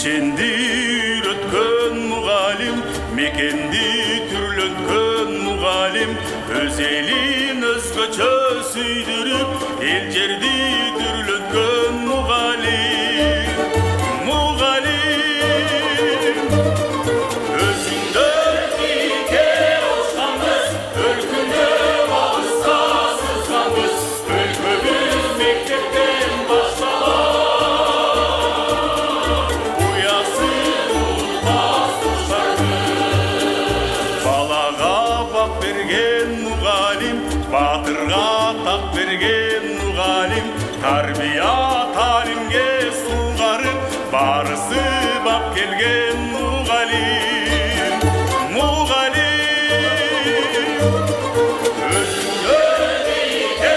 Неченdir ötkön mugalim, mekendi türlötkön mugalim, öz elin özgöçö süydürüp, el жерди türlötkön mugalim, mugalim. Özüngdö dike oçkanbыз, өлкүндө багыска сызганбыз, өлкөбүз мектептен башталат. Батырға тақ берген мұғалим, тарбия талимге суғарып, барысы бап келген мұғалим, мұғалим. Өзіңді дейке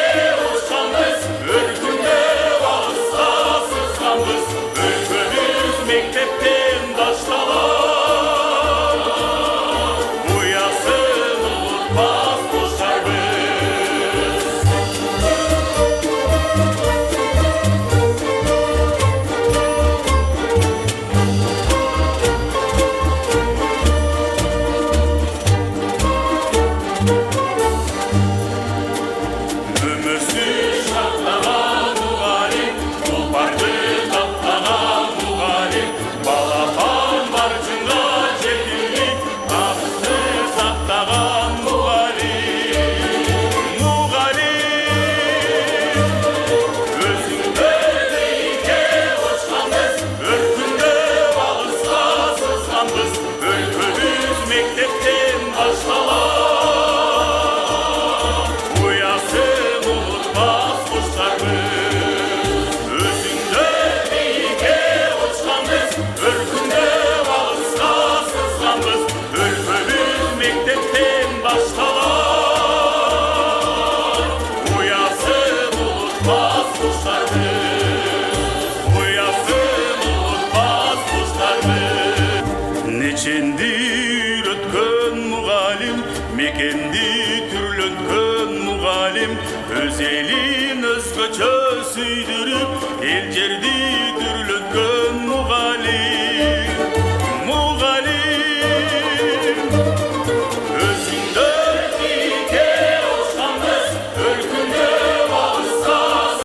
ұшқанбыз, өркінде бағысқа сызғанбыз, өлкөбүз мектептен башталат. Уясын ұмытпас Неченdir ötkön mugalim, mekendi türlötkön mugalim, öz elin özgöçö süydürüp, el жерди